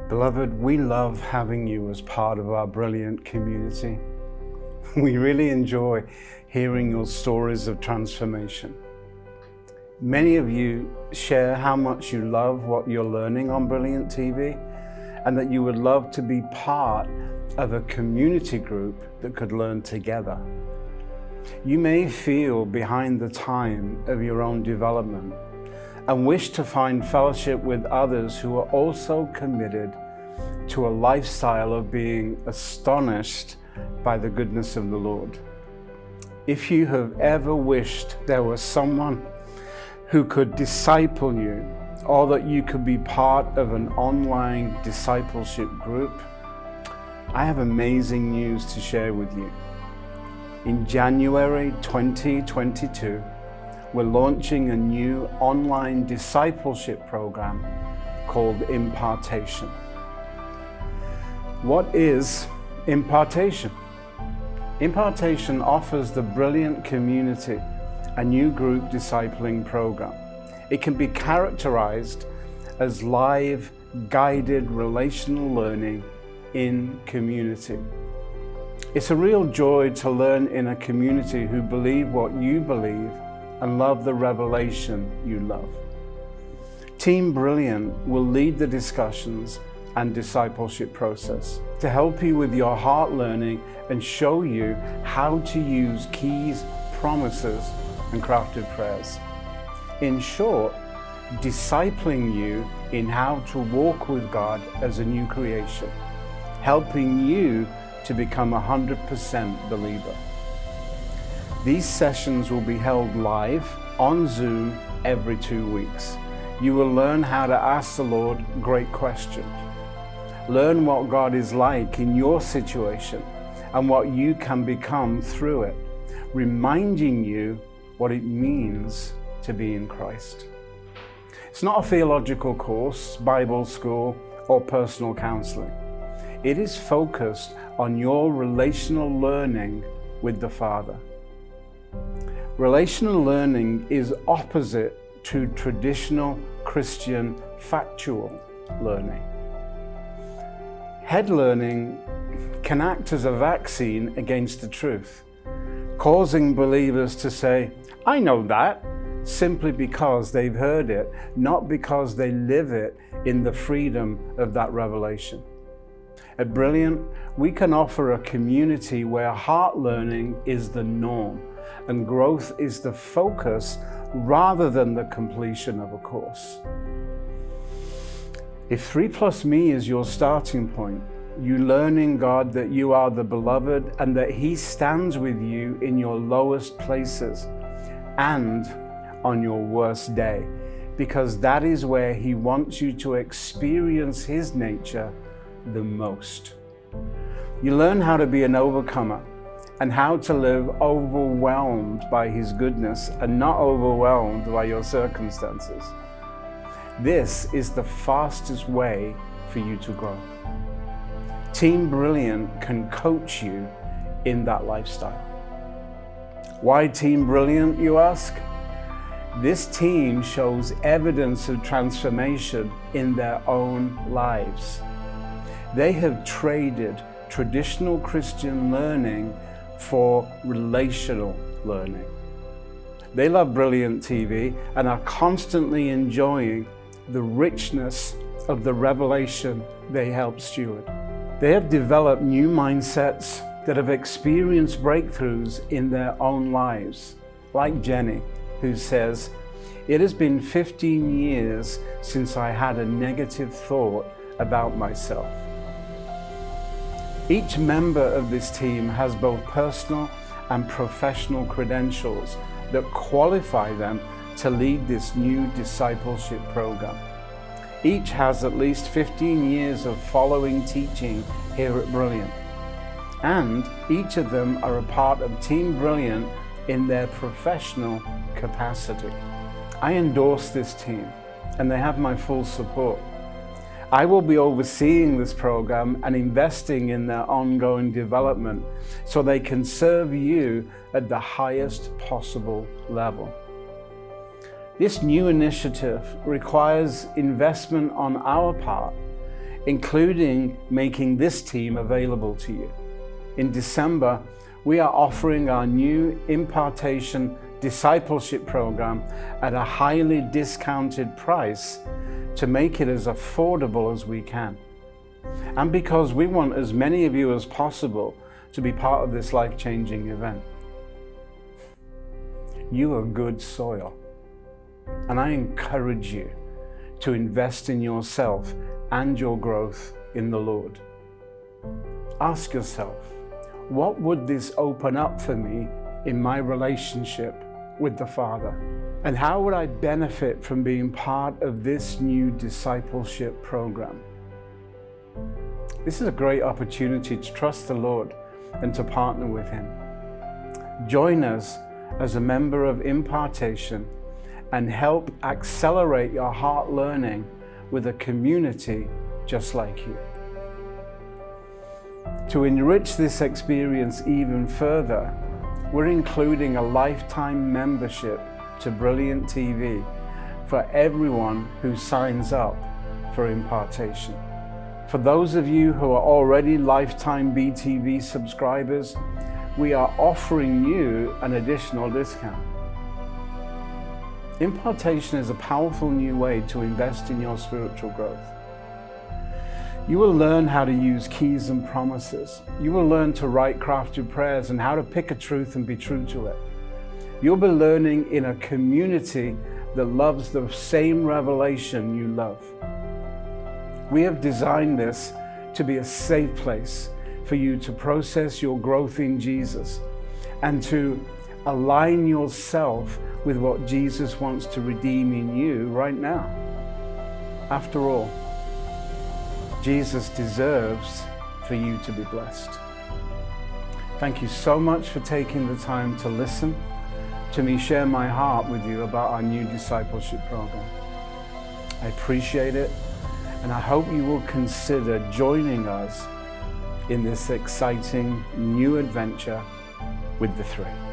Beloved, we love having you as part of our brilliant community. We really enjoy hearing your stories of transformation. Many of you share how much you love what you're learning on Brilliant TV and that you would love to be part of a community group that could learn together. You may feel behind the time of your own development and wish to find fellowship with others who are also committed to a lifestyle of being astonished by the goodness of the Lord. If you have ever wished there was someone who could disciple you, or that you could be part of an online discipleship group, I have amazing news to share with you. In January 2022, we're launching a new online discipleship program called Impartation. What is Impartation? Impartation offers the Brilliant community a new group discipling program. It can be characterized as live, guided relational learning in community. It's a real joy to learn in a community who believe what you believe and love the revelation you love. Team Brilliant will lead the discussions and discipleship process to help you with your heart learning and show you how to use keys, promises, and crafted prayers. In short, discipling you in how to walk with God as a new creation, helping you to become 100% believer. These sessions will be held live on Zoom every 2 weeks. You will learn how to ask the Lord great questions. Learn what God is like in your situation and what you can become through it, reminding you what it means to be in Christ. It's not a theological course, Bible school, or personal counseling. It is focused on your relational learning with the Father. Relational learning is opposite to traditional Christian factual learning. Head learning can act as a vaccine against the truth, causing believers to say, "I know that," simply because they've heard it, not because they live it in the freedom of that revelation. At Brilliant, we can offer a community where heart learning is the norm and growth is the focus rather than the completion of a course. If 3+Me is your starting point, you learn in God that you are the beloved and that He stands with you in your lowest places and on your worst day, because that is where He wants you to experience His nature the most. You learn how to be an overcomer and how to live overwhelmed by His goodness and not overwhelmed by your circumstances. This is the fastest way for you to grow. Team Brilliant can coach you in that lifestyle. Why Team Brilliant, you ask? This team shows evidence of transformation in their own lives. They have traded traditional Christian learning for relational learning. They love Brilliant TV and are constantly enjoying the richness of the revelation they help steward. They have developed new mindsets that have experienced breakthroughs in their own lives, like Jenny, who says, "It has been 15 years since I had a negative thought about myself." Each member of this team has both personal and professional credentials that qualify them to lead this new discipleship program. Each has at least 15 years of following teaching here at Brilliant, and each of them are a part of Team Brilliant in their professional capacity. I endorse this team, and they have my full support. I will be overseeing this program and investing in their ongoing development so they can serve you at the highest possible level. This new initiative requires investment on our part including making this team available to you. In December, we are offering our new Impartation Discipleship program at a highly discounted price to make it as affordable as we can. And because we want as many of you as possible to be part of this life-changing event. You are good soil, and I encourage you to invest in yourself and your growth in the Lord. Ask yourself, what would this open up for me in my relationship with the Father? And how would I benefit from being part of this new discipleship program? This is a great opportunity to trust the Lord and to partner with Him. Join us as a member of Impartation and help accelerate your heart learning with a community just like you. To enrich this experience even further, we're including a lifetime membership to Brilliant TV for everyone who signs up for Impartation. For those of you who are already lifetime BTV subscribers, we are offering you an additional discount. Impartation is a powerful new way to invest in your spiritual growth. You will learn how to use keys and promises. You will learn to write crafted prayers and how to pick a truth and be true to it. You'll be learning in a community that loves the same revelation you love. We have designed this to be a safe place for you to process your growth in Jesus and to align yourself with what Jesus wants to redeem in you right now. After all, Jesus deserves for you to be blessed. Thank you so much for taking the time to listen to me share my heart with you about our new discipleship program. I appreciate it, and I hope you will consider joining us in this exciting new adventure with the Three.